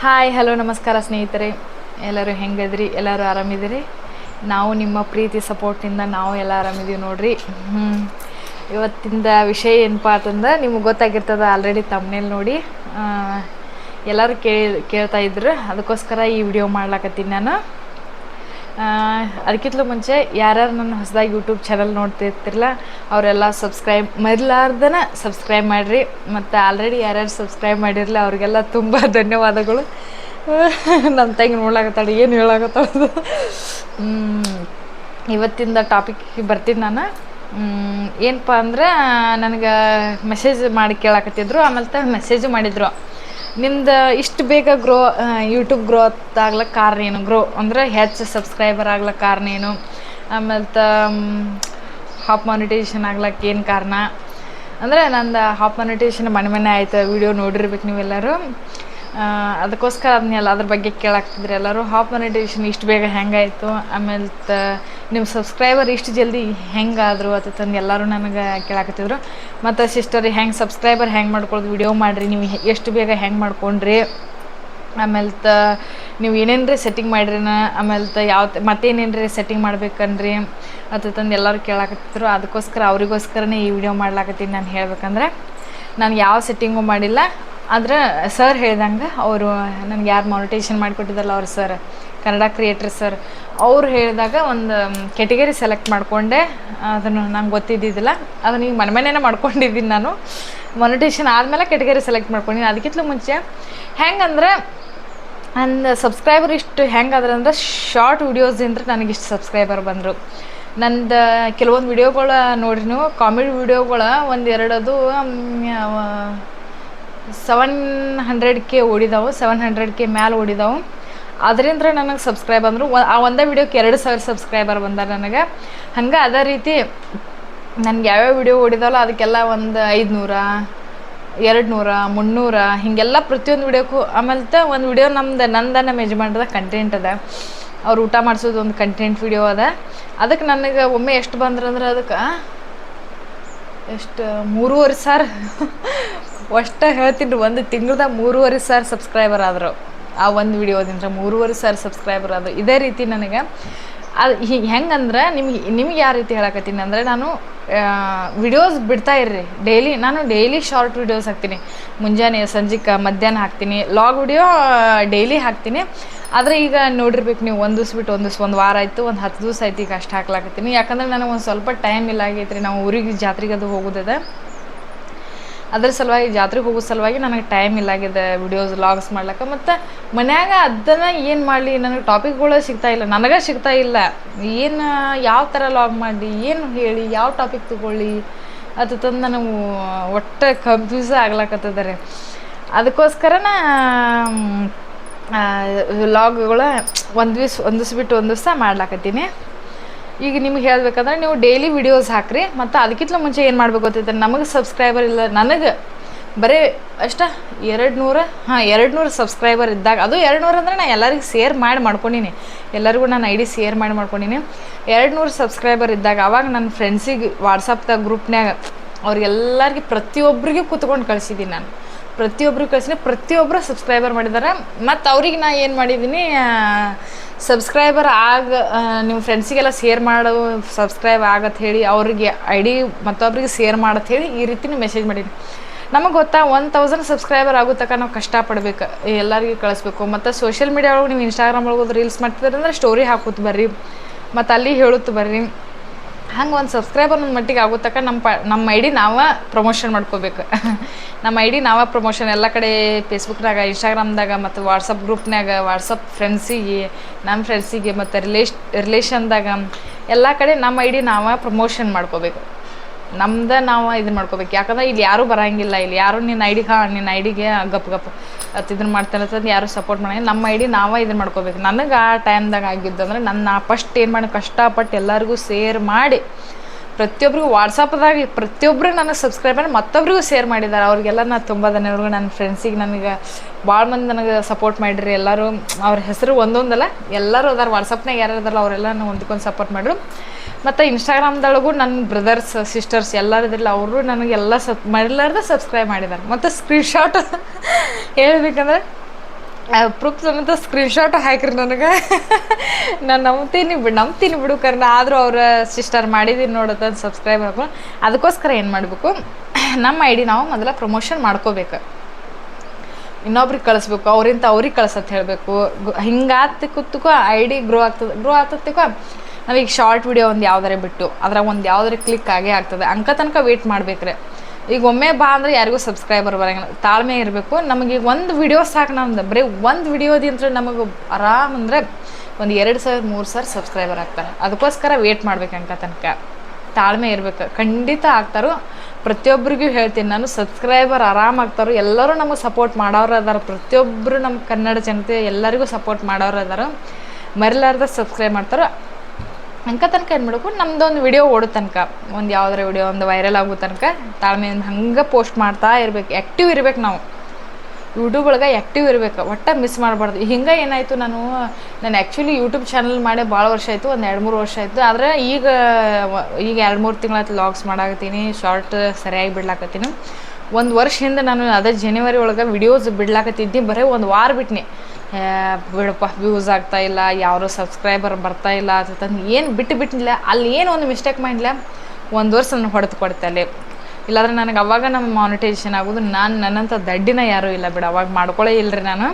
Hi hello ನಮಸ್ಕಾರ ಸ್ನೇಹಿತರೆ, ಎಲ್ಲರೂ ಹೆಂಗದ್ರಿ? ಎಲ್ಲರೂ ಆರಾಮಿದ್ದೀರಿ? ನಾವು ನಿಮ್ಮ ಪ್ರೀತಿ ಸಪೋರ್ಟಿಂದ ನಾವು ಎಲ್ಲ ಆರಾಮಿದ್ದೀವಿ ನೋಡ್ರಿ. ಇವತ್ತಿಂದ ವಿಷಯ ಏನಪ್ಪ ಅಂತಂದ್ರೆ ನಿಮ್ಗೆ ಗೊತ್ತಾಗಿರ್ತದೆ ಆಲ್ರೆಡಿ ತಮ್ಮನೇಲಿ ನೋಡಿ. ಎಲ್ಲರೂ ಕೇಳ್ತಾ ಇದ್ರು, ಅದಕ್ಕೋಸ್ಕರ ಈ ವಿಡಿಯೋ ಮಾಡ್ಲಾಕತ್ತೀನಿ ನಾನು. ಅದಕ್ಕಿಂತಲೂ ಮುಂಚೆ ಯಾರ್ಯಾರು ನನ್ನ ಹೊಸದಾಗಿ ಯೂಟ್ಯೂಬ್ ಚಾನಲ್ ನೋಡ್ತಿರ್ತಿರಲ್ಲ ಅವರೆಲ್ಲ ಮರಿಲಾರ್ದನ ಸಬ್ಸ್ಕ್ರೈಬ್ ಮಾಡಿರಿ. ಮತ್ತು ಆಲ್ರೆಡಿ ಯಾರ್ಯಾರು ಸಬ್ಸ್ಕ್ರೈಬ್ ಮಾಡಿರಲಿಲ್ಲ ಅವ್ರಿಗೆಲ್ಲ ತುಂಬ ಧನ್ಯವಾದಗಳು. ನನ್ನ ತಂಗಿ ನೋಡ್ಲಾಕತ್ತಾಳೆ, ಏನು ಹೇಳಾಕತ್ತಾಳದು. ಇವತ್ತಿಂದ ಟಾಪಿಕ್ಗೆ ಬರ್ತೀನಿ ನಾನು. ಏನಪ್ಪ ಅಂದ್ರೆ ನನಗೆ ಮೆಸೇಜ್ ಮಾಡಿ ಕೇಳಾಕತ್ತಿದ್ರು, ಆಮೇಲೆ ಮೆಸೇಜು ಮಾಡಿದರು. ನಿಮ್ದು ಇಷ್ಟು ಬೇಗ ಯೂಟ್ಯೂಬ್ ಗ್ರೋತ್ ಆಗ್ಲಿಕ್ಕೆ ಕಾರಣ ಏನು? ಅಂದರೆ ಹೆಚ್ಚು ಸಬ್ಸ್ಕ್ರೈಬರ್ ಆಗ್ಲಿಕ್ಕೆ ಕಾರಣ ಏನು? ಆಮೇಲೆ ಹಾಪ್ ಮಾನಿಟೈಸೇಷನ್ ಆಗ್ಲಿಕ್ಕೆ ಏನು ಕಾರಣ? ಅಂದರೆ ನಂದು ಹಾಪ್ ಮಾನಿಟೈಸೇಷನ್ ಮನೆ ಆಯಿತು, ವಿಡಿಯೋ ನೋಡಿರ್ಬೇಕು ನೀವೆಲ್ಲರೂ. ಅದಕ್ಕೋಸ್ಕರ ಅದನ್ನೆಲ್ಲ ಅದ್ರ ಬಗ್ಗೆ ಕೇಳಾಕ್ತಿದ್ರಿ ಎಲ್ಲರೂ. ಹಾಪ್ ಮಾನಿಟೈಸೇಷನ್ ಇಷ್ಟು ಬೇಗ ಹೆಂಗಾಯಿತು, ಆಮೇಲೆ ನಿಮ್ಮ ಸಬ್ಸ್ಕ್ರೈಬರ್ ಇಷ್ಟು ಜಲ್ದಿ ಹೆಂಗಾದರು ತಂದು ಎಲ್ಲರೂ ನನಗೆ ಕೇಳಾಕತ್ತಿದ್ರು. ಮತ್ತು ಸಿಸ್ಟರ್ ಸಬ್ಸ್ಕ್ರೈಬರ್ ಹೆಂಗೆ ಮಾಡ್ಕೊಳ್ಳೋದು ವಿಡಿಯೋ ಮಾಡಿರಿ, ನೀವು ಎಷ್ಟು ಬೇಗ ಹೆಂಗೆ ಮಾಡ್ಕೊಂಡ್ರಿ, ಆಮೇಲೆ ನೀವು ಏನೇನ್ರಿ ಸೆಟ್ಟಿಂಗ್ ಮಾಡಿರಿ, ಆಮೇಲೆ ಮತ್ತೇನೇನ್ರಿ ಸೆಟ್ಟಿಂಗ್ ಮಾಡ್ಬೇಕನ್ರಿ ತಂದು ಎಲ್ಲರೂ ಕೇಳಾಕತ್ತಿದ್ರು. ಅದಕ್ಕೋಸ್ಕರ ಅವರಿಗೋಸ್ಕರನೇ ಈ ವಿಡಿಯೋ ಮಾಡ್ಲಾಕತ್ತೀನಿ. ನಾನು ಹೇಳ್ಬೇಕಂದ್ರೆ ನಾನು ಯಾವ ಸೆಟ್ಟಿಂಗು ಮಾಡಿಲ್ಲ, ಆದರೆ ಸರ್ ಹೇಳ್ದಂಗೆ ಅವರು ನನಗೆ ಯಾರು ಮಾನಿಟೈಸೇಷನ್ ಮಾಡಿಕೊಟ್ಟಿದ್ದಲ್ಲ ಅವ್ರು ಸರ್, ಕನ್ನಡ ಕ್ರಿಯೇಟರ್ ಸರ್, ಅವ್ರು ಹೇಳಿದಾಗ ಒಂದು ಕೆಟಗರಿ ಸೆಲೆಕ್ಟ್ ಮಾಡಿಕೊಂಡೆ. ಅದನ್ನು ನಂಗೆ ಗೊತ್ತಿದ್ದಿದ್ದಿಲ್ಲ, ಅದನ್ನು ಈಗ ಮನೆಯೇ ಮಾಡ್ಕೊಂಡಿದ್ದೀನಿ ನಾನು. ಮಾನಿಟೈಸೇಷನ್ ಆದಮೇಲೆ ಕೆಟಗರಿ ಸೆಲೆಕ್ಟ್ ಮಾಡ್ಕೊಂಡಿದ್ದೀನಿ. ಅದಕ್ಕಿಂತ ಮುಂಚೆ ಹೆಂಗಂದ್ರೆ ನನ್ನ ಸಬ್ಸ್ಕ್ರೈಬರ್ ಇಷ್ಟು ಹೆಂಗಾದ್ರೆ ಅಂದ್ರೆ ಶಾರ್ಟ್ ವೀಡಿಯೋಸಿಂದ್ರೆ ನನಗಿಷ್ಟು ಸಬ್ಸ್ಕ್ರೈಬರ್ ಬಂದರು. ನಂದು ಕೆಲವೊಂದು ವಿಡಿಯೋಗಳು ನೋಡ್ರಿ ನೀವು, ಕಾಮಿಡಿ ವಿಡಿಯೋಗಳು ಒಂದೆರಡದು 700K ಓಡಿದಾವೆ, 700K ಮ್ಯಾಲೆ ಓಡಿದಾವೆ. ಅದರಿಂದ ನನಗೆ ಸಬ್ಸ್ಕ್ರೈಬ್ ಅಂದರು. ಆ ಒಂದೇ ವಿಡಿಯೋಕ್ಕೆ 2000 ಸಬ್ಸ್ಕ್ರೈಬರ್ ಬಂದಾರ ನನಗೆ. ಹಂಗೆ ಅದೇ ರೀತಿ ನನಗೆ ಯಾವ್ಯಾವ ವಿಡಿಯೋ ಓಡಿದಾವಲ್ಲ ಅದಕ್ಕೆಲ್ಲ ಒಂದು 500, 200, 300 ಹೀಗೆಲ್ಲ ಪ್ರತಿಯೊಂದು ವಿಡಿಯೋಕ್ಕೂ. ಆಮೇಲೆ ಒಂದು ವಿಡಿಯೋ ನಂದನ್ನ ಯಜಮಾನ್ರದ ಕಂಟೆಂಟ್ ಅದ, ಅವ್ರು ಊಟ ಮಾಡಿಸೋದು ಒಂದು ಕಂಟೆಂಟ್ ವಿಡಿಯೋ ಅದ. ಅದಕ್ಕೆ ನನಗೆ ಒಮ್ಮೆ ಎಷ್ಟು ಬಂದ್ರಂದ್ರೆ ಅದಕ್ಕೆ ಎಷ್ಟು 3500 ಅಷ್ಟೇ ಹೇಳ್ತೀನಿ. ಒಂದು ತಿಂಗ್ಳದಾಗ 3500 ಸಬ್ಸ್ಕ್ರೈಬರ್ ಆದರು. ಆ ಒಂದು ವಿಡಿಯೋದಿಂದ 3500 ಸಬ್ಸ್ಕ್ರೈಬರ್ ಆದರು. ಇದೇ ರೀತಿ ನನಗೆ ಅದು ಹೆಂಗಂದ್ರೆ ನಿಮ್ಗೆ ಯಾವ ರೀತಿ ಹೇಳಕತ್ತೀನಿ ಅಂದರೆ, ನಾನು ವಿಡಿಯೋಸ್ ಬಿಡ್ತಾ ಇರ್ರಿ ನಾನು ಡೈಲಿ ಶಾರ್ಟ್ ವಿಡಿಯೋಸ್ ಹಾಕ್ತೀನಿ. ಮುಂಜಾನೆ, ಸಂಜೆಗೆ, ಮಧ್ಯಾಹ್ನ ಹಾಕ್ತೀನಿ. ಲಾಗ್ ವಿಡಿಯೋ ಡೈಲಿ ಹಾಕ್ತೀನಿ. ಆದರೆ ಈಗ ನೋಡಿರ್ಬೇಕು ನೀವು, ಒಂದು ದಿವ್ಸ ಬಿಟ್ಟು ಒಂದು ವಾರ ಆಯಿತು, ಒಂದು 10 ದಿವಸ ಆಯ್ತು ಈಗ ಅಷ್ಟು ಹಾಕ್ಲಾಕತ್ತೀನಿ. ಯಾಕಂದ್ರೆ ನನಗೆ ಒಂದು ಸ್ವಲ್ಪ ಟೈಮ್ ಇಲ್ಲ ಆಗೈತೆ ರೀ. ನಾವು ಊರಿಗೆ ಜಾತ್ರೆಗೆ ಅದು ಹೋಗೋದಿದೆ, ಅದ್ರ ಸಲುವಾಗಿ ಜಾತ್ರೆಗೆ ಹೋಗೋ ಸಲುವಾಗಿ ನನಗೆ ಟೈಮ್ ಇಲ್ಲಾಗಿದೆ ವಿಡಿಯೋಸ್ ಲಾಗ್ಸ್ ಮಾಡ್ಲಿಕ್ಕೆ. ಮತ್ತು ಮನ್ಯಾಗ ಅದನ್ನು ಏನು ಮಾಡಲಿ, ನನಗೆ ಟಾಪಿಕ್ಗಳು ಸಿಗ್ತಾಯಿಲ್ಲ, ನನಗೆ ಸಿಗ್ತಾಯಿಲ್ಲ. ಏನು ಯಾವ ಥರ ಲಾಗ್ ಮಾಡಿ, ಏನು ಹೇಳಿ, ಯಾವ ಟಾಪಿಕ್ ತೊಗೊಳ್ಳಿ ಅದು ತಂದು ನನಗೆ ಒಟ್ಟು ಕನ್ಫ್ಯೂಸ್ ಆಗ್ಲಾಕತ್ತದ. ಅದಕ್ಕೋಸ್ಕರನ ಲಾಗ್ಗಳು ಒಂದು ದಿವ್ಸ ಬಿಟ್ಟು ಒಂದು ದಿವಸ ಮಾಡ್ಲಾಕತ್ತೀನಿ. ಈಗ ನಿಮ್ಗೆ ಹೇಳ್ಬೇಕಂದ್ರೆ ನೀವು ಡೈಲಿ ವಿಡಿಯೋಸ್ ಹಾಕ್ರಿ. ಮತ್ತು ಅದಕ್ಕಿಂತ ಮುಂಚೆ ಏನು ಮಾಡ್ಬೇಕು ಗೊತ್ತೈತೆ, ನಮಗೆ ಸಬ್ಸ್ಕ್ರೈಬರ್ ಇಲ್ಲ, ನನಗೆ ಬರೀ ಅಷ್ಟೇ 200 ಸಬ್ಸ್ಕ್ರೈಬರ್ ಇದ್ದಾಗ, ಅದು 200 ಅಂದರೆ ನಾನು ಎಲ್ಲರಿಗೂ ಶೇರ್ ಮಾಡ್ಕೊಂಡೀನಿ, ಎಲ್ಲರಿಗೂ ನಾನು ಐಡಿ ಶೇರ್ ಮಾಡ್ಕೊಂಡೀನಿ. 200 ಸಬ್ಸ್ಕ್ರೈಬರ್ ಇದ್ದಾಗ ಅವಾಗ ನನ್ನ ಫ್ರೆಂಡ್ಸಿಗೆ ವಾಟ್ಸಪ್ದಾಗ ಗ್ರೂಪ್ನ್ಯಾಗ ಅವ್ರಿಗೆಲ್ಲರಿಗೆ ಪ್ರತಿಯೊಬ್ಬರಿಗೂ ಕೂತ್ಕೊಂಡು ಕಳಿಸಿದ್ದೀನಿ ನಾನು. ಪ್ರತಿಯೊಬ್ಬರು ಸಬ್ಸ್ಕ್ರೈಬರ್ ಮಾಡಿದ್ದಾರೆ. ಮತ್ತು ಅವ್ರಿಗೆ ನಾನು ಏನು ಮಾಡಿದ್ದೀನಿ, ಸಬ್ಸ್ಕ್ರೈಬರ್ ನಿಮ್ಮ ಫ್ರೆಂಡ್ಸಿಗೆಲ್ಲ ಶೇರ್ ಮಾಡು, ಸಬ್ಸ್ಕ್ರೈಬ್ ಆಗತ್ತೆ ಹೇಳಿ ಅವ್ರಿಗೆ ಐಡಿ ಮತ್ತೊಬ್ರಿಗೆ ಶೇರ್ ಮಾಡತ್ತೆ ಹೇಳಿ ಈ ರೀತಿ ಮೆಸೇಜ್ ಮಾಡೀನಿ. ನಮಗೆ ಗೊತ್ತಾ 1000 ಸಬ್ಸ್ಕ್ರೈಬರ್ ಆಗೋ ತನಕ ನಾವು ಕಷ್ಟಪಡಬೇಕು, ಎಲ್ಲರಿಗೂ ಕಳಿಸ್ಬೇಕು. ಮತ್ತು ಸೋಷಿಯಲ್ ಮೀಡಿಯಾ ಒಳಗೆ ನೀವು ಇನ್ಸ್ಟಾಗ್ರಾಮ್ ಒಳಗೆ ರೀಲ್ಸ್ ಮಾಡ್ತಿದ್ದಾರೆ ಅಂದರೆ ಸ್ಟೋರಿ ಹಾಕುತ್ತೆ ಬರ್ರಿ, ಮತ್ತು ಅಲ್ಲಿ ಹೇಳುತ್ತೆ ಬರ್ರಿ. ಹಂಗೆ ಒಂದು ಸಬ್ಸ್ಕ್ರೈಬರ್ ಒಂದು ಮಟ್ಟಿಗೆ ಆಗೋ ತನಕ ನಮ್ಮ ಐಡಿ ನಾವೇ ಪ್ರಮೋಷನ್ ಮಾಡ್ಕೋಬೇಕು. ನಮ್ಮ ಐಡಿ ನಾವೇ ಪ್ರಮೋಷನ್ ಎಲ್ಲ ಕಡೆ ಫೇಸ್ಬುಕ್ನಾಗ, ಇನ್ಸ್ಟಾಗ್ರಾಮ್ದಾಗ, ಮತ್ತು ವಾಟ್ಸಪ್ ಗ್ರೂಪ್ನಾಗ, ವಾಟ್ಸಪ್ ಫ್ರೆಂಡ್ಸಿಗೆ, ನಮ್ಮ ಫ್ರೆಂಡ್ಸಿಗೆ, ಮತ್ತು ರಿಲೇಷನ್ದಾಗ ಎಲ್ಲ ಕಡೆ ನಮ್ಮ ಐಡಿ ನಾವೇ ಪ್ರಮೋಷನ್ ಮಾಡ್ಕೋಬೇಕು. ನಮ್ದು ನಾವು ಇದನ್ನು ಮಾಡ್ಕೋಬೇಕು. ಯಾಕಂದ್ರೆ ಇಲ್ಲಿ ಯಾರೂ ಬರೋಂಗಿಲ್ಲ, ಇಲ್ಲಿ ಯಾರು ನಿನ್ನ ಐಡಿಗೆ ಗಪ್ ಇದನ್ನು ಮಾಡ್ತಾನೆ ಅಂತಂದು ಯಾರು ಸಪೋರ್ಟ್ ಮಾಡೋಂಗಿಲ್ಲ. ನಮ್ಮ ಐಡಿ ನಾವೇ ಇದನ್ನು ಮಾಡ್ಕೋಬೇಕು. ನನಗೆ ಆ ಟೈಮ್ದಾಗ ಆಗಿದ್ದಂದ್ರೆ ನಾ ಫಸ್ಟ್ ಏನು ಮಾಡಿ ಕಷ್ಟಪಟ್ಟು ಎಲ್ಲರಿಗೂ ಶೇರ್ ಮಾಡಿ, ಪ್ರತಿಯೊಬ್ಬರಿಗೂ ವಾಟ್ಸಪ್ದಾಗ ಪ್ರತಿಯೊಬ್ಬರು ನನಗೆ ಸಬ್ಸ್ಕ್ರೈಬ್ ಮಾಡಿ ಮತ್ತೊಬ್ಬರಿಗೂ ಶೇರ್ ಮಾಡಿದ್ದಾರೆ. ಅವ್ರಿಗೆಲ್ಲ ನಾನು ತುಂಬ ಧನ್ಯವಾದಗಳು. ನನ್ನ ಫ್ರೆಂಡ್ಸಿಗೆ ನನಗೆ ಭಾಳ ಮಂದಿ ನನಗೆ ಸಪೋರ್ಟ್ ಮಾಡಿರಿ. ಎಲ್ಲರೂ ಅವ್ರ ಹೆಸರು ಒಂದೊಂದಲ್ಲ, ಎಲ್ಲರೂ ಅದಾರ ವಾಟ್ಸಪ್ನಾಗ ಯಾರು ಅದಾರಲ್ಲ ಅವರೆಲ್ಲ ನಾನು ಹೊಂದ್ಕೊಂಡು ಸಪೋರ್ಟ್ ಮಾಡಿದ್ರು. ಮತ್ತು ಇನ್ಸ್ಟಾಗ್ರಾಮ್ದೊಳಗೂ ನನ್ನ ಬ್ರದರ್ಸ್ ಸಿಸ್ಟರ್ಸ್ ಎಲ್ಲರೂ ಇದ್ರಲ್ಲ, ಅವರು ನನಗೆಲ್ಲ ಮರಿಲಾರ್ದೆ ಸಬ್ಸ್ಕ್ರೈಬ್ ಮಾಡಿದ್ದಾರೆ. ಮತ್ತು ಸ್ಕ್ರೀನ್ಶಾಟ್ ಹೇಳ್ಬೇಕಂದ್ರೆ ಪ್ರೂಫ್ ಸಮೇತ ಸ್ಕ್ರೀನ್ಶಾಟ್ ಹಾಕಿರಿ ನನಗೆ. ನಾನು ನಂಬ್ತೀನಿ ಬಿಡು ಕರ್ನ. ಆದರೂ ಅವ್ರ ಸಿಸ್ಟರ್ ಮಾಡಿದೀನಿ ನೋಡುತ್ತೆ ಸಬ್ಸ್ಕ್ರೈಬ್ ಹಾಕೋ. ಅದಕ್ಕೋಸ್ಕರ ಏನು ಮಾಡಬೇಕು, ನಮ್ಮ ಐ ಡಿ ನಾವು ಮೊದಲ ಪ್ರಮೋಷನ್ ಮಾಡ್ಕೋಬೇಕು, ಇನ್ನೊಬ್ರಿಗೆ ಕಳಿಸ್ಬೇಕು, ಅವ್ರಿಂದ ಅವ್ರಿಗೆ ಕಳ್ಸತ್ತೆ ಹೇಳಬೇಕು. ಹಿಂಗಾತ ಕೂತ್ಕೋ ಐ ಡಿ ಗ್ರೋ ಆಗ್ತದಕ್ಕೋ. ನಾವೀಗ ಶಾರ್ಟ್ ವಿಡಿಯೋ ಒಂದು ಯಾವ್ದಾರೆ ಬಿಟ್ಟು ಅದ್ರಾಗ ಒಂದು ಯಾವ್ದಾರೆ ಕ್ಲಿಕ್ ಆಗೇ ಆಗ್ತದೆ. ತನಕ ವೆಯ್ಟ್ ಮಾಡ್ಬೇಕ್ರೆ. ಈಗ ಒಮ್ಮೆ ಬಾ ಅಂದರೆ ಯಾರಿಗೂ ಸಬ್ಸ್ಕ್ರೈಬರ್ ಬರೋಂಗಿಲ್ಲ, ತಾಳ್ಮೆ ಇರಬೇಕು. ನಮಗೆ ಒಂದು ವಿಡಿಯೋ ಸಾಕು, ನಮ್ದು ಬರೀ ಒಂದು ವಿಡಿಯೋದಿಂದ್ರೆ ನಮಗೆ ಆರಾಮ್ ಅಂದರೆ ಒಂದು 2,000 3,000 ಸಬ್ಸ್ಕ್ರೈಬರ್ ಆಗ್ತಾರೆ. ಅದಕ್ಕೋಸ್ಕರ ವೇಟ್ ಮಾಡ್ಬೇಕು. ತನಕ ತಾಳ್ಮೆ ಇರಬೇಕು, ಖಂಡಿತ ಆಗ್ತಾರೋ. ಪ್ರತಿಯೊಬ್ಬರಿಗೂ ಹೇಳ್ತೀನಿ ನಾನು, ಸಬ್ಸ್ಕ್ರೈಬರ್ ಆರಾಮಾಗ್ತಾರೋ. ಎಲ್ಲರೂ ನಮಗೆ ಸಪೋರ್ಟ್ ಮಾಡೋರು ಅದಾರ, ಪ್ರತಿಯೊಬ್ಬರು ನಮ್ಮ ಕನ್ನಡ ಜನತೆ ಎಲ್ಲರಿಗೂ ಸಪೋರ್ಟ್ ಮಾಡೋರು ಅದಾರ. ಮರಿಲಾರ್ದ ಸಬ್ಸ್ಕ್ರೈಬ್ ಮಾಡ್ತಾರೋ. ತನಕ ಏನು ಮಾಡಬೇಕು, ನಮ್ದೊಂದು ವಿಡಿಯೋ ಓಡೋ ತನಕ, ಒಂದು ಯಾವುದಾರ ವಿಡಿಯೋ ಒಂದು ವೈರಲ್ ಆಗೋ ತನಕ ತಾಳ್ಮೆಯಿಂದ ಹಂಗೆ ಪೋಸ್ಟ್ ಮಾಡ್ತಾ ಇರ್ಬೇಕು. ಆ್ಯಕ್ಟಿವ್ ಇರ್ಬೇಕು. ನಾವು ಯೂಟ್ಯೂಬ್ ಒಳಗೆ ಆ್ಯಕ್ಟಿವ್ ಇರಬೇಕು, ಒಟ್ಟು ಮಿಸ್ ಮಾಡಬಾರ್ದು. ಹಿಂಗೆ ಏನಾಯಿತು, ನಾನು ಆ್ಯಕ್ಚುಲಿ ಯೂಟ್ಯೂಬ್ ಚಾನಲ್ ಮಾಡಿ ಭಾಳ ವರ್ಷ ಆಯಿತು, ಒಂದು 2-3 ವರ್ಷ ಆಯಿತು. ಆದರೆ ಈಗ 2-3 ತಿಂಗಳಾಯ್ತು ಲಾಗ್ಸ್ ಮಾಡಾಕತ್ತೀನಿ, ಶಾರ್ಟ್ ಸರಿಯಾಗಿ ಬಿಡ್ಲಾಕತ್ತೀನಿ. 1 ವರ್ಷ ಹಿಂದೆ ನಾನು ಅದೇ ಜನವರಿ ಒಳಗೆ ವಿಡಿಯೋಸ್ ಬಿಡ್ಲಾಕತ್ತಿದ್ದೆ, ಬರೀ 1 ವಾರ ಬಿಟ್ನಿ. ಬಿಡಪ್ಪ ವ್ಯೂಸ್ ಆಗ್ತಾಯಿಲ್ಲ, ಯಾರು ಸಬ್ಸ್ಕ್ರೈಬರ್ ಬರ್ತಾಯಿಲ್ಲ ಅಂತಂದು ಏನು ಬಿಟ್ಟಿಲ್ಲ. ಅಲ್ಲಿ ಏನು ಒಂದು ಮಿಸ್ಟೇಕ್ ಮಾಡಿಲ್ಲ, 1 ವರ್ಷ ನಾನು ಹೊಡೆದು ಕೊಡ್ತೆ ಅಲ್ಲಿ. ಇಲ್ಲಾಂದ್ರೆ ನನಗೆ ಅವಾಗ ನಮ್ಮ ಮಾನಿಟೈಸೇಷನ್ ಆಗೋದು. ನನ್ನಂಥ ದಡ್ಡಿನ ಯಾರೂ ಇಲ್ಲ ಬಿಡು, ಅವಾಗ ಮಾಡ್ಕೊಳ್ಳೇ ಇಲ್ಲರಿ ನಾನು.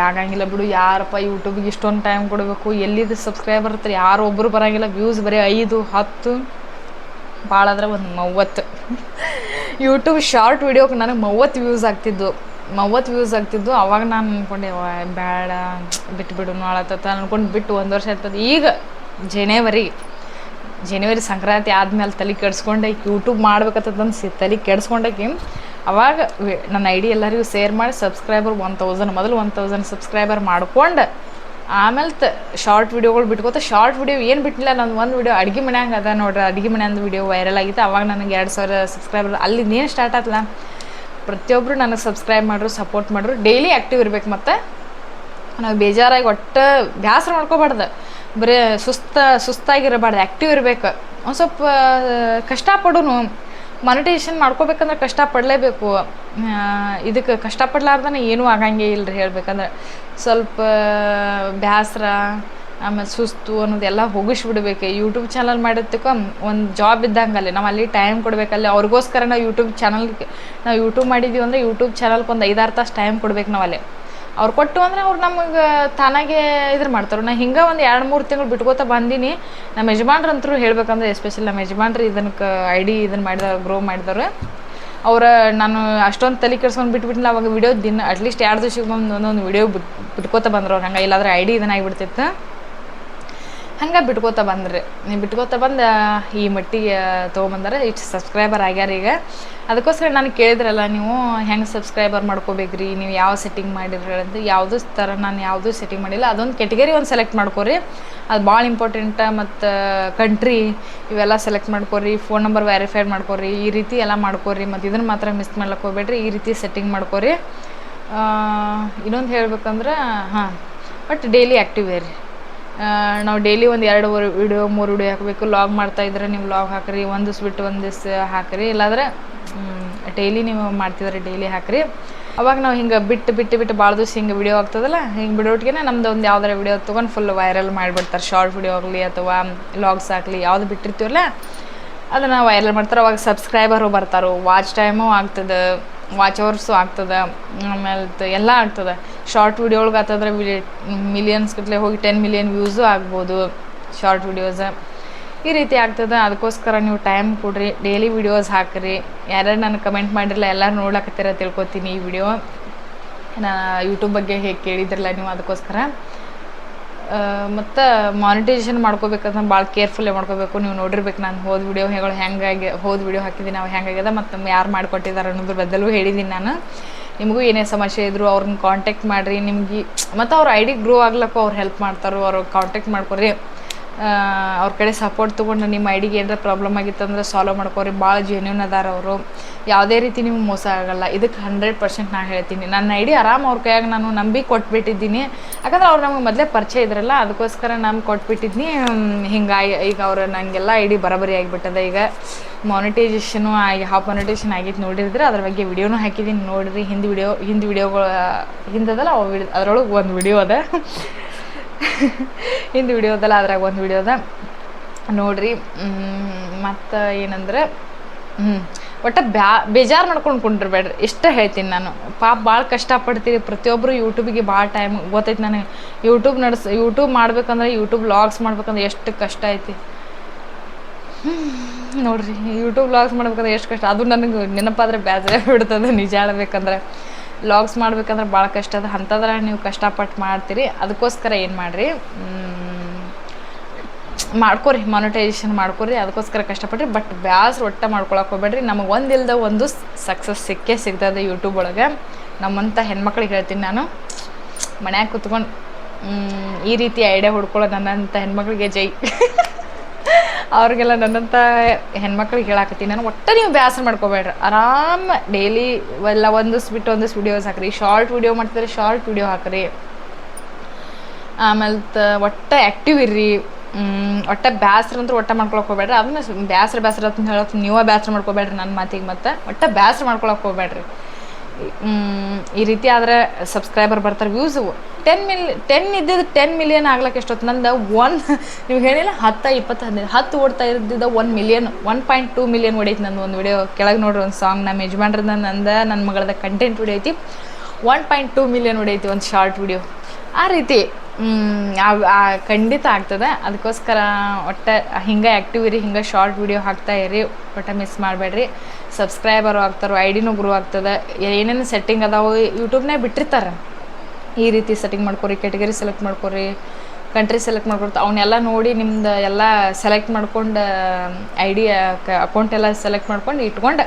ಆಗಂಗಿಲ್ಲ ಬಿಡು, ಯಾರಪ್ಪ ಯೂಟ್ಯೂಬಿಗೆ ಇಷ್ಟೊಂದು ಟೈಮ್ ಕೊಡಬೇಕು, ಎಲ್ಲಿದ್ದು ಸಬ್ಸ್ಕ್ರೈಬರ್ ಇರ್ತಾರೆ, ಯಾರು ಒಬ್ಬರು ಬರೋಂಗಿಲ್ಲ. ವ್ಯೂಸ್ ಬರೀ 5 10 ಭಾಳ ಆದರೆ ಒಂದು 30. ಯೂಟ್ಯೂಬ್ ಶಾರ್ಟ್ ವಿಡಿಯೋಕ್ಕೆ ನನಗೆ 30 ವ್ಯೂಸ್ ಆಗ್ತಿದ್ದು. ಅವಾಗ ನಾನು ಅಂದ್ಕೊಂಡೆ ಬೇಡ ಬಿಟ್ಟು ನಾಳತ್ತ ಅಂದ್ಕೊಂಡು ಬಿಟ್ಟು 1 ವರ್ಷ ಆಯ್ತದೆ. ಈಗ ಜನವರಿ ಸಂಕ್ರಾಂತಿ ಆದಮೇಲೆ ತಲೆ ಕೆಡಿಸ್ಕೊಂಡೆ ಯೂಟ್ಯೂಬ್ ಮಾಡ್ಬೇಕಂತಂದು ತಲೆ ಕೆಡಿಸ್ಕೊಂಡಾಕಿ. ಅವಾಗ ನನ್ನ ಐ ಡಿ ಎಲ್ಲರಿಗೂ ಶೇರ್ ಮಾಡಿ ಸಬ್ಸ್ಕ್ರೈಬರ್ 1000 ಮೊದಲು 1000 ಸಬ್ಸ್ಕ್ರೈಬರ್ ಮಾಡ್ಕೊಂಡು ಆಮೇಲೆ ಶಾರ್ಟ್ ವಿಡಿಯೋಗಳು ಬಿಟ್ಕೋತ. ಶಾರ್ಟ್ ವಿಡಿಯೋ ಏನು ಬಿಟ್ಟಿಲ್ಲ, ನಾನು ಒಂದು ವಿಡಿಯೋ ಅಡುಗೆ ಮನ್ಯಾಂಗೆ ಅದ ನೋಡ್ರಿ, ಅಡುಗೆ ಮನೆಯಂದು ವಿಡಿಯೋ ವೈರಲ್ ಆಗಿತ್ತು. ಅವಾಗ ನನಗೆ 2000 ಸಬ್ಸ್ಕ್ರೈಬರ್ ಅಲ್ಲಿಂದೇನು ಸ್ಟಾರ್ಟ್ ಆತಲ್ಲ. ಪ್ರತಿಯೊಬ್ಬರು ನನಗೆ ಸಬ್ಸ್ಕ್ರೈಬ್ ಮಾಡ್ರು, ಸಪೋರ್ಟ್ ಮಾಡ್ರು. ಡೈಲಿ ಆ್ಯಕ್ಟಿವ್ ಇರ್ಬೇಕು. ಮತ್ತು ನಾವು ಬೇಜಾರಾಗಿ ಒಟ್ಟು ಬೇಸರ ಮಾಡ್ಕೋಬಾರ್ದು, ಬರೀ ಸುಸ್ತಾಗಿರಬಾರ್ದು, ಆ್ಯಕ್ಟಿವ್ ಇರಬೇಕು. ಒಂದು ಸ್ವಲ್ಪ ಕಷ್ಟಪಡೋನು. ಮಾನಿಟೈಸೇಷನ್ ಮಾಡ್ಕೋಬೇಕಂದ್ರೆ ಕಷ್ಟಪಡಲೇಬೇಕು. ಇದಕ್ಕೆ ಕಷ್ಟಪಡ್ಲಾರ್ದೇ ಏನೂ ಆಗಂಗೆ ಇಲ್ಲರಿ. ಹೇಳ್ಬೇಕಂದ್ರೆ ಸ್ವಲ್ಪ ಬೇಸರ ಆಮೇಲೆ ಸುಸ್ತು ಅನ್ನೋದೆಲ್ಲ ಹೋಗಿಸ್ಬಿಡ್ಬೇಕು. ಯೂಟ್ಯೂಬ್ ಚಾನಲ್ ಮಾಡಿದ್ದಕ್ಕೆ ಒಂದು ಜಾಬ್ ಇದ್ದಂಗಲ್ಲಿ ನಾವು ಅಲ್ಲಿ ಟೈಮ್ ಕೊಡಬೇಕಲ್ಲಿ. ಅವ್ರಿಗೋಸ್ಕರ ನಾವು ಯೂಟ್ಯೂಬ್ ಮಾಡಿದ್ದೀವಿ ಅಂದರೆ ಯೂಟ್ಯೂಬ್ ಚಾನಲ್ಗೆ ಒಂದು 5-6 ತಾಸು ಟೈಮ್ ಕೊಡ್ಬೇಕು ನಾವು ಅಲ್ಲಿ. ಅವ್ರು ಕೊಟ್ಟು ಅಂದರೆ ಅವ್ರು ನಮಗೆ ತಾನಾಗೆ ಇದ್ರ ಮಾಡ್ತಾರೆ. ನಾ ಹಿಂಗೆ ಒಂದು 2-3 ತಿಂಗಳು ಬಿಟ್ಕೋತಾ ಬಂದೀನಿ. ನಮ್ಮ ಯಜಮಾನ್ರಂತರೂ ಹೇಳ್ಬೇಕಂದ್ರೆ ಎಸ್ಪೆಷಲಿ ನಮ್ಮ ಯಜಮಾನ್ರು ಇದಕ್ಕೆ ಐ ಡಿ ಮಾಡಿದವ್ರು, ಗ್ರೋ ಮಾಡಿದವ್ರು. ನಾನು ಅಷ್ಟೊಂದು ತಲೆ ಕೆಡ್ಸ್ಕೊಂಡು ಬಿಟ್ಬಿಟ್ಟಿಲ್ಲ. ಅವಾಗ ವಿಡಿಯೋ ಅಟ್ಲೀಸ್ಟ್ 2 ದಿವಸಕ್ಕೆ ಒಂದೊಂದು ವಿಡಿಯೋ ಬಿಟ್ಕೋತಾ ಬಂದ್ರು ಅವ್ರು. ಹಂಗೆ ಇಲ್ಲಾಂದ್ರೆ ಐ ಡಿ ಆಗಿಬಿಡ್ತಿತ್ತು. ಹಂಗೆ ಬಿಟ್ಕೋತಾ ಬಂದು ಈ ಮಟ್ಟಿಗೆ ತೊಗೊಂಬಂದಾರೆ. ಇಷ್ಟು ಸಬ್ಸ್ಕ್ರೈಬರ್ ಆಗ್ಯಾರ ಈಗ. ಅದಕ್ಕೋಸ್ಕರ ನಾನು ಕೇಳಿದ್ರಲ್ಲ, ನೀವು ಹೆಂಗೆ ಸಬ್ಸ್ಕ್ರೈಬರ್ ಮಾಡ್ಕೋಬೇಕ್ರಿ, ನೀವು ಯಾವ ಸೆಟ್ಟಿಂಗ್ ಮಾಡಿರಿ ಅಂತ. ಯಾವುದೂ ಥರ ನಾನು ಯಾವುದೂ ಸೆಟ್ಟಿಂಗ್ ಮಾಡಿಲ್ಲ. ಅದೊಂದು ಕೆಟಗರಿ ಒಂದು ಸೆಲೆಕ್ಟ್ ಮಾಡ್ಕೊರಿ, ಅದು ಭಾಳ ಇಂಪಾರ್ಟೆಂಟ. ಮತ್ತು ಕಂಟ್ರಿ ಇವೆಲ್ಲ ಸೆಲೆಕ್ಟ್ ಮಾಡ್ಕೊರಿ, ಫೋನ್ ನಂಬರ್ ವೆರಿಫೈಡ್ ಮಾಡ್ಕೊರಿ, ಈ ರೀತಿ ಎಲ್ಲ ಮಾಡ್ಕೊರಿ. ಮತ್ತು ಇದನ್ನು ಮಾತ್ರ ಮಿಸ್ ಮಾಡ್ಲಿಕ್ಕೆ ಹೋಗ್ಬೇಡ್ರಿ, ಈ ರೀತಿ ಸೆಟ್ಟಿಂಗ್ ಮಾಡ್ಕೊರಿ. ಇನ್ನೊಂದು ಹೇಳ್ಬೇಕಂದ್ರೆ ಬಟ್ ಡೈಲಿ ಆ್ಯಕ್ಟಿವ್ ಇರಿ. ನಾವು ಡೈಲಿ ಒಂದು 2 ವಿಡಿಯೋ 3 ವಿಡಿಯೋ ಹಾಕಬೇಕು. ಲಾಗ್ ಮಾಡ್ತಾಯಿದ್ರೆ ನೀವು ಲಾಗ್ ಹಾಕಿರಿ, ಒಂದು ದಿವ್ಸ ಬಿಟ್ಟು ಒಂದು ದಿವ್ಸ ಹಾಕಿರಿ. ಇಲ್ಲಾಂದ್ರೆ ಡೈಲಿ ನೀವು ಮಾಡ್ತಿದ್ರೆ ಡೈಲಿ ಹಾಕಿರಿ. ಅವಾಗ ನಾವು ಹಿಂಗೆ ಬಿಟ್ಟು ಭಾಳ ದಿವ್ಸ ಹಿಂಗೆ ವಿಡಿಯೋ ಆಗ್ತದಲ್ಲ, ಹಿಂಗೆ ಬಿಡೋಟ್ಗೆ ನಮ್ದು ಒಂದು ಯಾವ್ದಾರ ವಿಡಿಯೋ ತೊಗೊಂಡು ಫುಲ್ ವೈರಲ್ ಮಾಡಿಬಿಡ್ತಾರೆ. ಶಾರ್ಟ್ ವಿಡಿಯೋ ಆಗಲಿ ಅಥವಾ ಲಾಗ್ಸ್ ಆಗಲಿ ಯಾವುದು ಬಿಟ್ಟಿರ್ತೀವಲ್ಲ ಅದನ್ನು ವೈರಲ್ ಮಾಡ್ತಾರೆ. ಅವಾಗ ಸಬ್ಸ್ಕ್ರೈಬರು ಬರ್ತಾರೆ, ವಾಚ್ ಟೈಮು ಆಗ್ತದೆ, ವಾಚ್ ಅವರ್ಸು ಆಗ್ತದೆ, ಆಮೇಲೆ ಎಲ್ಲ ಆಗ್ತದೆ. ಶಾರ್ಟ್ ವಿಡಿಯೋ ಒಳಗೆ ಆಗ್ತದ್ರೆ ಮಿಲಿಯನ್ಸ್ ಗಟ್ಟಲೆ ಹೋಗಿ 10 ಮಿಲಿಯನ್ ವ್ಯೂಸು ಆಗ್ಬೋದು ಶಾರ್ಟ್ ವಿಡಿಯೋಸ್. ಈ ರೀತಿ ಆಗ್ತದೆ. ಅದಕ್ಕೋಸ್ಕರ ನೀವು ಟೈಮ್ ಕೊಡ್ರಿ, ಡೈಲಿ ವಿಡಿಯೋಸ್ ಹಾಕಿರಿ. ಯಾರ್ಯಾರು ನನಗೆ ಕಮೆಂಟ್ ಮಾಡಿರಲ್ಲ ಎಲ್ಲರೂ ನೋಡ್ಲಾಕತ್ತೀರ ತಿಳ್ಕೊತೀನಿ ಈ ವಿಡಿಯೋ. ನಾನು ಯೂಟ್ಯೂಬ್ ಬಗ್ಗೆ ಹೇಗೆ ಕೇಳಿದ್ರಲ್ಲ ನೀವು, ಅದಕ್ಕೋಸ್ಕರ. ಮತ್ತು ಮಾನಿಟೈಸೇಷನ್ ಮಾಡ್ಕೋಬೇಕಂದ್ರೆ ಭಾಳ ಕೇರ್ಫುಲ್ಲೇ ಮಾಡ್ಕೋಬೇಕು. ನೀವು ನೋಡಿರ್ಬೇಕು ನಾನು ಹೋದ ವಿಡಿಯೋಗಳು ಹೋದ ವಿಡಿಯೋ ಹಾಕಿದ್ದೀನಿ, ನಾವು ಹೆಂಗಾಗ್ಯದ ಮತ್ತು ಯಾರು ಮಾಡಿಕೊಟ್ಟಿದ್ದಾರೆ ಅನ್ನೋದ್ರ ಬದಲು ಹೇಳಿದ್ದೀನಿ ನಾನು. ನಿಮಗೂ ಏನೇ ಸಮಸ್ಯೆ ಇದ್ದರೂ ಅವ್ರನ್ನ ಕಾಂಟ್ಯಾಕ್ಟ್ ಮಾಡಿರಿ. ನಿಮ್ಗೆ ಮತ್ತು ಅವ್ರ ಐ ಡಿ ಗ್ರೋ ಆಗ್ಲಿಕ್ಕೂ ಅವ್ರು ಹೆಲ್ಪ್ ಮಾಡ್ತಾರೋ, ಅವ್ರು ಕಾಂಟ್ಯಾಕ್ಟ್ ಮಾಡ್ಕೊರಿ. ಅವ್ರ ಕಡೆ ಸಪೋರ್ಟ್ ತೊಗೊಂಡು ನಿಮ್ಮ ಐಡಿಗೆ ಏನಾರ ಪ್ರಾಬ್ಲಮ್ ಆಗಿತ್ತು ಅಂದ್ರೆ ಸಾಲ್ವ್ ಮಾಡ್ಕೋರಿ. ಭಾಳ ಜೆನ್ಯೂನ್ ಅದಾರ ಅವರು, ಯಾವುದೇ ರೀತಿ ನಿಮ್ಗೆ ಮೋಸ ಆಗಲ್ಲ. ಇದಕ್ಕೆ 100% ನಾನು ಹೇಳ್ತೀನಿ. ನನ್ನ ಐಡಿ ಆರಾಮ್ ಅವ್ರ ಕೈಯಾಗ ನಾನು ನಂಬಿ ಕೊಟ್ಬಿಟ್ಟಿದ್ದೀನಿ. ಯಾಕಂದ್ರೆ ಅವ್ರು ನಮ್ಗೆ ಮೊದಲೇ ಪರಿಚಯ ಇದ್ರಲ್ಲ, ಅದಕ್ಕೋಸ್ಕರ ನಾನು ಕೊಟ್ಬಿಟ್ಟಿದ್ನಿ. ಹಿಂಗಾಗಿ ಈಗ ಅವ್ರು ನನಗೆಲ್ಲ ಐಡಿ ಬರೋಬ್ಬರಿ ಆಗಿಬಿಟ್ಟದ. ಈಗ ಮಾನಿಟೈಸೇಷನು ಆಗಿ ಮಾನಿಟೈಸೇಷನ್ ಆಗಿತ್ತು, ನೋಡಿದ್ರೆ ಅದ್ರ ಬಗ್ಗೆ ವಿಡಿಯೋನೂ ಹಾಕಿದ್ದೀನಿ, ನೋಡಿರಿ. ಹಿಂದಿ ವಿಡಿಯೋಗಳು ಹಿಂದದಲ್ಲ ಅದ್ರೊಳಗೆ ಒಂದು ವಿಡಿಯೋ ಅದ ಹಿಂದಿ ವಿಡಿಯೋ ಅದಲ್ಲ, ಅದ್ರಾಗ ಒಂದು ವಿಡಿಯೋ ಅದ ನೋಡ್ರಿ. ಮತ್ತು ಏನಂದ್ರೆ ಒಟ್ಟು ಬೇಜಾರು ಮಾಡ್ಕೊಂಡು ಕುಂಡಿರ್ಬೇಡ್ರಿ, ಇಷ್ಟ ಹೇಳ್ತೀನಿ ನಾನು. ಪಾಪ ಭಾಳ ಕಷ್ಟಪಡ್ತೀರಿ ಪ್ರತಿಯೊಬ್ಬರು. ಯೂಟ್ಯೂಬಿಗೆ ಭಾಳ ಟೈಮ್ ಗೊತ್ತೈತಿ ನನಗೆ. ಯೂಟ್ಯೂಬ್ ಮಾಡ್ಬೇಕಂದ್ರೆ, ಯೂಟ್ಯೂಬ್ ವ್ಲಾಗ್ಸ್ ಮಾಡ್ಬೇಕಂದ್ರೆ ಎಷ್ಟು ಕಷ್ಟ ಐತಿ ನೋಡ್ರಿ. ಯೂಟ್ಯೂಬ್ ವ್ಲಾಗ್ಸ್ ಮಾಡ್ಬೇಕಂದ್ರೆ ಎಷ್ಟು ಕಷ್ಟ, ಅದು ನನಗೆ ನೆನಪಾದ್ರೆ ಬೇಜಾರು ಬಿಡ್ತದೆ ನಿಜ ಹೇಳ್ಬೇಕಂದ್ರೆ. ವ್ಲಾಗ್ಸ್ ಮಾಡ್ಬೇಕಂದ್ರೆ ಭಾಳ ಕಷ್ಟ ಅದ. ಅಂಥದ್ರ ನೀವು ಕಷ್ಟಪಟ್ಟು ಮಾಡ್ತೀರಿ. ಅದಕ್ಕೋಸ್ಕರ ಏನು ಮಾಡಿರಿ, ಮಾಡ್ಕೊರಿ, ಮಾನಿಟೈಸೇಷನ್ ಮಾಡ್ಕೊರಿ. ಅದಕ್ಕೋಸ್ಕರ ಕಷ್ಟಪಡ್ರಿ. ಬಟ್ ಬ್ಯಾಸ್ರು ಒಟ್ಟು ಮಾಡ್ಕೊಳಕ್ಕೆ ಹೋಗ್ಬೇಡ್ರಿ. ನಮಗೆ ಒಂದಿಲ್ದ ಒಂದು ಸಕ್ಸಸ್ ಸಿಗ್ತದೆ ಯೂಟ್ಯೂಬ್ ಒಳಗೆ. ನಮ್ಮಂಥ ಹೆಣ್ಮಕ್ಳಿಗೆ ಹೇಳ್ತೀನಿ ನಾನು, ಮನ್ಯಾಗ ಕೂತ್ಕೊಂಡು ಈ ರೀತಿ ಐಡಿಯಾ ಹುಡ್ಕೊಳ್ಳೋ ನನ್ನಂಥ ಹೆಣ್ಮಕ್ಳಿಗೆ ಜೈ ಅವ್ರಿಗೆಲ್ಲ ನನ್ನಂಥ ಹೆಣ್ಮಕ್ಳಿಗೆ ಹೇಳಾಕತ್ತೀನಿ ನಾನು. ಒಟ್ಟು ನೀವು ಬೇಸರ ಮಾಡ್ಕೋಬೇಡ್ರಿ. ಆರಾಮ್ ಡೈಲಿ ಎಲ್ಲ ಒಂದಿವ್ಸ ಬಿಟ್ಟು ಒಂದಿವ್ಸ ವೀಡಿಯೋಸ್ ಹಾಕ್ರಿ. ಶಾರ್ಟ್ ವೀಡಿಯೋ ಮಾಡ್ತಾರೆ, ಶಾರ್ಟ್ ವೀಡಿಯೋ ಹಾಕ್ರಿ. ಆಮೇಲೆ ಒಟ್ಟು ಆ್ಯಕ್ಟಿವ್ ಇರ್ರಿ. ಒಟ್ಟು ಬೇಸರ ಅಂತೂ ಒಟ್ಟು ಮಾಡ್ಕೊಳಕ್ಕೆ ಹೋಗ್ಬೇಡ್ರಿ. ಅದನ್ನ ಬೇಸರ ಅಂತ ಹೇಳೋಕೆ ನೀವೇ ಬೇಸರ ಮಾಡ್ಕೋಬೇಡ್ರಿ ನನ್ನ ಮಾತಿಗೆ. ಮತ್ತು ಒಟ್ಟು ಬೇಸರ ಮಾಡ್ಕೊಳಕ್ಕೆ ಹೋಗ್ಬೇಡ್ರಿ. ಈ ರೀತಿ ಆದರೆ ಸಬ್ಸ್ಕ್ರೈಬರ್ ಬರ್ತಾರೆ. ವ್ಯೂಸು 10 ಇದ್ದಿದ್ದು 10 ಮಿಲಿಯನ್ ಆಗ್ಲಕ್ಕೆ ಎಷ್ಟೊತ್ತು ನಂದು ನೀವು ಹೇಳಿಲ್ಲ 10, 20, 15 10 ಓಡ್ತಾ ಇದ್ದಿದ್ದ 1 ಮಿಲಿಯನ್ 1.2 ಮಿಲಿಯನ್ ಹೊಡೈತಿ ನಂದು ಒಂದು ವಿಡಿಯೋ. ಕೆಳಗೆ ನೋಡ್ರಿ ಒಂದು ಸಾಂಗ್ ನಮ್ಮ ಯಜಮಾನ್ರದ ನನ್ನ ಮಗಳದ ಕಂಟೆಂಟ್ ವಿಡಿಯೋ ಐತಿ. 1.2 ಮಿಲಿಯನ್ ಹೊಡೈತಿ ಒಂದು ಶಾರ್ಟ್ ವಿಡಿಯೋ. ಆ ರೀತಿ ಖಂಡಿತ ಆಗ್ತದೆ. ಅದಕ್ಕೋಸ್ಕರ ಒಟ್ಟು ಹಿಂಗೆ ಆ್ಯಕ್ಟಿವ್ ಇರಿ, ಹಿಂಗೆ ಶಾರ್ಟ್ ವಿಡಿಯೋ ಹಾಕ್ತಾ ಇರಿ. ಒಟ್ಟು ಮಿಸ್ ಮಾಡಬೇಡ್ರಿ. ಸಬ್ಸ್ಕ್ರೈಬರು ಆಗ್ತಾರೋ, ಐಡಿನೂ ಗ್ರೋ ಆಗ್ತದೆ. ಏನೇನು ಸೆಟ್ಟಿಂಗ್ ಅದಾವೆ ಯೂಟ್ಯೂಬ್ನಾಗ ಬಿಟ್ಟಿರ್ತಾರೆ. ಈ ರೀತಿ ಸೆಟ್ಟಿಂಗ್ ಮಾಡ್ಕೊರಿ, ಕ್ಯಾಟಗರಿ ಸೆಲೆಕ್ಟ್ ಮಾಡ್ಕೊರಿ, ಕಂಟ್ರಿ ಸೆಲೆಕ್ಟ್ ಮಾಡ್ಕೊಡ್ತಾ ಅವನ್ನೆಲ್ಲ ನೋಡಿ ನಿಮ್ದು ಎಲ್ಲ ಸೆಲೆಕ್ಟ್ ಮಾಡ್ಕೊಂಡು ಐಡಿ ಅಕೌಂಟ್ ಎಲ್ಲ ಸೆಲೆಕ್ಟ್ ಮಾಡ್ಕೊಂಡು ಇಟ್ಕೊಂಡು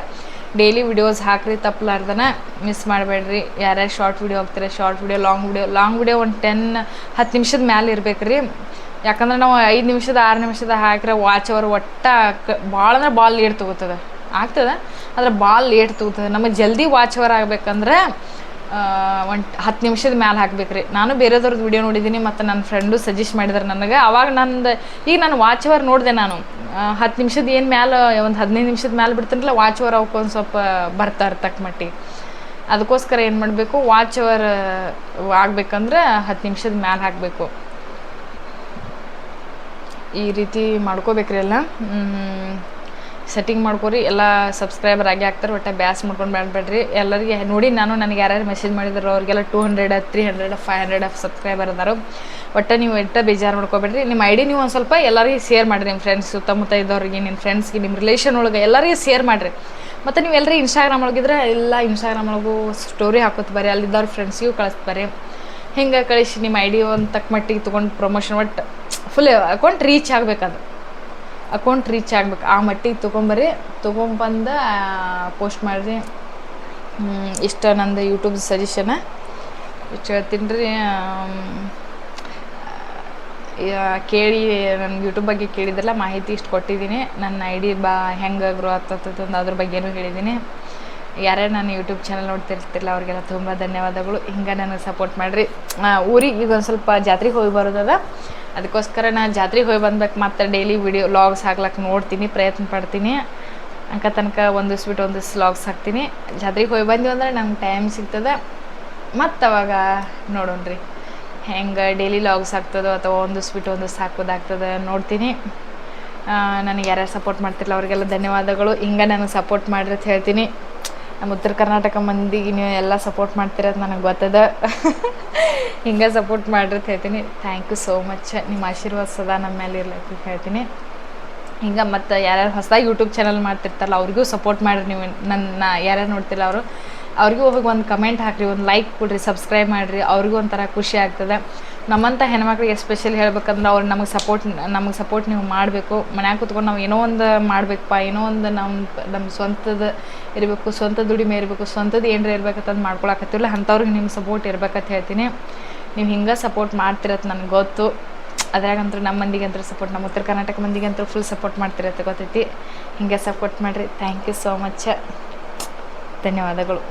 ಡೈಲಿ ವಿಡಿಯೋಸ್ ಹಾಕ್ರಿ. ತಪ್ಪಲಾರ್ದನ ಮಿಸ್ ಮಾಡಬೇಡ್ರಿ. ಯಾರ್ಯಾರು ಶಾರ್ಟ್ ವಿಡಿಯೋ ಹಾಕ್ತಾರೆ, ಶಾರ್ಟ್ ವಿಡಿಯೋ, ಲಾಂಗ್ ವಿಡಿಯೋ ಒಂದು 10 ನಿಮಿಷದ ಮ್ಯಾಲೆ ಇರ್ಬೇಕು ರೀ. ಯಾಕಂದ್ರೆ ನಾವು 5 ನಿಮಿಷದ 6 ನಿಮಿಷದ ಹಾಕಿದ್ರೆ ವಾಚ್ ಅವರ್ ಒಟ್ಟು ಭಾಳ ಅಂದ್ರೆ ಭಾಳ ಲೇಟ್ ತೊಗೋತದೆ. ಆಗ್ತದೆ, ಆದರೆ ಭಾಳ ಲೇಟ್ ತೊಗೋತದೆ. ನಮಗೆ ಜಲ್ದಿ ವಾಚ್ ಅವರ್ ಆಗಬೇಕಂದ್ರೆ ಒಂದು 10 ನಿಮಿಷದ ಮ್ಯಾಲೆ ಹಾಕ್ಬೇಕು ರೀ. ನಾನು ಬೇರೆದವ್ರದ್ದು ವಿಡಿಯೋ ನೋಡಿದ್ದೀನಿ, ಮತ್ತು ನನ್ನ ಫ್ರೆಂಡು ಸಜೆಸ್ಟ್ ಮಾಡಿದ್ದಾರೆ ನನಗೆ. ಅವಾಗ ಈಗ ನಾನು ವಾಚ್ ಅವರ್ ನೋಡಿದೆ. ನಾನು 10 ನಿಮಿಷದ ಏನು ಮ್ಯಾಲೆ ಒಂದು 15 ನಿಮಿಷದ ಮ್ಯಾಲೆ ಬಿಡ್ತೀನಲ್ಲ, ವಾಚ್ ಅವರ್ ಅವಕ್ಕೆ ಒಂದು ಸ್ವಲ್ಪ ಬರ್ತಾರೆ ತಕ್ಕ ಮಟ್ಟಿಗೆ. ಅದಕ್ಕೋಸ್ಕರ ಏನು ಮಾಡಬೇಕು, ವಾಚ್ ಅವರ್ ಆಗ್ಬೇಕಂದ್ರೆ 10 ನಿಮಿಷದ ಮ್ಯಾಲೆ ಹಾಕಬೇಕು. ಈ ರೀತಿ ಮಾಡ್ಕೋಬೇಕ್ರಿ ಎಲ್ಲ. ಸೆಟ್ಟಿಂಗ್ ಮಾಡ್ಕೊರಿ. ಎಲ್ಲ ಸಬ್ಸ್ಕ್ರೈಬರ್ ಆಗಿ ಆಗ್ತಾರೆ. ಒಟ್ಟು ಬ್ಯಾಸ್ ಮಾಡ್ಕೊಂಡು ಬೇಡಬೇಡ್ರಿ. ಎಲ್ಲರಿಗೆ ನೋಡಿ ನಾನು ನನಗೆ ಯಾರ್ಯಾರು ಮೆಸೇಜ್ ಮಾಡಿದ್ರು ಅವ್ರಿಗೆಲ್ಲ 200, 300, 500 ಸಬ್ಸ್ಕ್ರೈಬರ್ ಅದಾರು. ಒಟ್ಟು ನೀವು ಬೇಜಾರು ಮಾಡ್ಕೋಬೇಡ್ರಿ. ನಿಮ್ಮ ಐಡಿ ನೀವು ಒಂದು ಸ್ವಲ್ಪ ಎಲ್ಲರಿಗೆ ಶೇರ್ ಮಾಡಿರಿ. ನಿಮ್ಮ ಫ್ರೆಂಡ್ಸ್ ಸುತ್ತಮುತ್ತ ಇದ್ದವ್ರಿಗೆ, ನಿಮ್ಮ ಫ್ರೆಂಡ್ಸ್ಗೆ, ನಿಮ್ಮ ರಿಲೇಷನ್ ಒಳಗೆ ಎಲ್ಲರಿಗೆ ಶೇರ್ ಮಾಡಿರಿ. ಮತ್ತು ನೀವು ಎಲ್ಲರೂ ಇನ್ಸ್ಟಾಗ್ರಾಮ್ ಒಳಗಿದ್ರೆ ಎಲ್ಲ ಇನ್ಸ್ಟಾಗ್ರಾಮ್ ಒಳಗೂ ಸ್ಟೋರಿ ಹಾಕೋತ ಬರ್ರಿ. ಅಲ್ಲಿದ್ದವ್ರ ಫ್ರೆಂಡ್ಸಿಗೂ ಕಳಿಸ್ತು ಬರ್ರಿ. ಹಿಂಗೆ ಕಳಿಸಿ ನಿಮ್ಮ ಐಡಿ ಒಂದು ತಕ್ಕ ಮಟ್ಟಿಗೆ ತೊಗೊಂಡು ಪ್ರಮೋಷನ್ ಒಟ್ಟು ಫುಲ್ ಅಕೌಂಟ್ ರೀಚ್ ಆಗಬೇಕದು. ಅಕೌಂಟ್ ರೀಚ್ ಆಗ್ಬೇಕು ಆ ಮಟ್ಟಿಗೆ ತೊಗೊಂಬರ್ರಿ. ತೊಗೊಂಬಂದು ಪೋಸ್ಟ್ ಮಾಡಿರಿ. ಇಷ್ಟ ನಂದು ಯೂಟ್ಯೂಬ್ ಸಜೆಷನ ಇಷ್ಟು ಹೇಳ್ತೀನಿ ರೀ. ಕೇಳಿ ನನಗೆ ಯೂಟ್ಯೂಬ್ ಬಗ್ಗೆ ಕೇಳಿದ್ರಲ್ಲ, ಮಾಹಿತಿ ಇಷ್ಟು ಕೊಟ್ಟಿದ್ದೀನಿ. ನನ್ನ ಐಡಿ ಹೆಂಗೆ ಗ್ರೋ ಆಗ್ತದಂದು ಅದ್ರ ಬಗ್ಗೆನೂ ಹೇಳಿದ್ದೀನಿ. ಯಾರ್ಯಾರು ನಾನು ಯೂಟ್ಯೂಬ್ ಚಾನಲ್ ನೋಡ್ತಿರ್ತಿಲ್ಲ ಅವ್ರಿಗೆಲ್ಲ ತುಂಬ ಧನ್ಯವಾದಗಳು. ಹಿಂಗೆ ನನಗೆ ಸಪೋರ್ಟ್ ಮಾಡಿರಿ. ಊರಿಗೆ ಈಗ ಒಂದು ಸ್ವಲ್ಪ ಜಾತ್ರೆಗೆ ಹೋಗಿ ಬರೋದದ. ಅದಕ್ಕೋಸ್ಕರ ನಾನು ಜಾತ್ರೆಗೆ ಹೋಗಿ ಬಂದ್ಬೇಕು. ಮತ್ತು ಡೈಲಿ ವಿಡಿಯೋ ವ್ಲಾಗ್ಸ್ ಹಾಕ್ಲಕ್ಕೆ ನೋಡ್ತೀನಿ, ಪ್ರಯತ್ನ ಪಡ್ತೀನಿ. ತನಕ ಒಂದಿವ್ಸ ಬಿಟ್ಟು ಒಂದಿವ್ಸ ವ್ಲಾಗ್ಸ್ ಹಾಕ್ತೀನಿ. ಜಾತ್ರೆಗೆ ಹೋಗಿ ಬಂದೀವಿ ಅಂದ್ರೆ ನಂಗೆ ಟೈಮ್ ಸಿಗ್ತದೆ. ಮತ್ತು ಅವಾಗ ನೋಡೋಣ್ರಿ ಹೆಂಗೆ ಡೈಲಿ ವ್ಲಾಗ್ಸ್ ಆಗ್ತದೋ ಅಥವಾ ಒಂದಿವ್ಸ ಬಿಟ್ಟು ಒಂದಿವ್ಸ ಹಾಕೋದಾಗ್ತದೆ ನೋಡ್ತೀನಿ. ನನಗೆ ಯಾರ್ಯಾರು ಸಪೋರ್ಟ್ ಮಾಡ್ತಿರಲ್ಲ ಅವ್ರಿಗೆಲ್ಲ ಧನ್ಯವಾದಗಳು. ಹಿಂಗೆ ನನಗೆ ಸಪೋರ್ಟ್ ಮಾಡಿರಿ ಅಂತ ಹೇಳ್ತೀನಿ. ನಮ್ಮ ಉತ್ತರ ಕರ್ನಾಟಕ ಮಂದಿಗೆ ನೀವು ಎಲ್ಲ ಸಪೋರ್ಟ್ ಮಾಡ್ತಿರೋದು ನನಗೆ ಗೊತ್ತದ. ಹಿಂಗೆ ಸಪೋರ್ಟ್ ಮಾಡಿರಿ ಅಂತ ಹೇಳ್ತೀನಿ. Thank you so much. ನಿಮ್ಮ ಆಶೀರ್ವಾದ ಸದಾ ನಮ್ಮ ಮೇಲೆ ಇರ್ಲಿಕ್ಕೆ ಹೇಳ್ತೀನಿ. ಹಿಂಗೆ ಮತ್ತು ಯಾರ್ಯಾರು ಹೊಸದಾಗಿ ಯೂಟ್ಯೂಬ್ ಚಾನಲ್ ಮಾಡ್ತಿರ್ತಾರಲ್ಲ ಅವ್ರಿಗೂ ಸಪೋರ್ಟ್ ಮಾಡಿರಿ. ನೀವು ನನ್ನ ಯಾರ್ಯಾರು ನೋಡ್ತಿಲ್ಲ ಅವ್ರಿಗೂ ಹೋಗಿ ಒಂದು ಕಮೆಂಟ್ ಹಾಕಿರಿ, ಒಂದು ಲೈಕ್ ಕೊಡಿರಿ, ಸಬ್ಸ್ಕ್ರೈಬ್ ಮಾಡಿರಿ. ಅವ್ರಿಗೂ ಒಂಥರ ಖುಷಿ ಆಗ್ತದೆ. ನಮ್ಮಂಥ ಹೆಣ್ಮಕ್ಳಿಗೆ ಎಸ್ಪೆಷಲಿ ಹೇಳ್ಬೇಕಂದ್ರೆ ಅವ್ರು ನಮಗೆ ಸಪೋರ್ಟ್ ನೀವು ಮಾಡಬೇಕು. ಮನ್ಯಾಗ ಕೂತ್ಕೊಂಡು ನಾವು ಏನೋ ಒಂದು ಮಾಡಬೇಕಪ್ಪ, ಏನೋ ಒಂದು ನಮ್ಮ ಸ್ವಂತದ ಇರಬೇಕು, ಸ್ವಂತ ದುಡಿಮೆ ಇರಬೇಕು, ಸ್ವಂತದ್ದು ಏನರ ಇರ್ಬೇಕಂತಂದು ಮಾಡ್ಕೊಳಕತ್ತಿರಲ್ಲ, ಅಂಥವ್ರಿಗೆ ನಿಮ್ಮ ಸಪೋರ್ಟ್ ಇರ್ಬೇಕಂತ ಹೇಳ್ತೀನಿ. ನೀವು ಹಿಂಗೆ ಸಪೋರ್ಟ್ ಮಾಡ್ತಿರತ್ತೆ ನನಗೆ ಗೊತ್ತು. ಅದ್ರಾಗಂತೂ ನಮ್ಮ ಮಂದಿಗಂತೂ ಸಪೋರ್ಟ್, ನಮ್ಮ ಉತ್ತರ ಕರ್ನಾಟಕ ಮಂದಿಗಂತೂ ಫುಲ್ ಸಪೋರ್ಟ್ ಮಾಡ್ತಿರತ್ತೆ ಗೊತ್ತೈತಿ. ಹಿಂಗೆ ಸಪೋರ್ಟ್ ಮಾಡಿರಿ. Thank you so much. ಧನ್ಯವಾದಗಳು.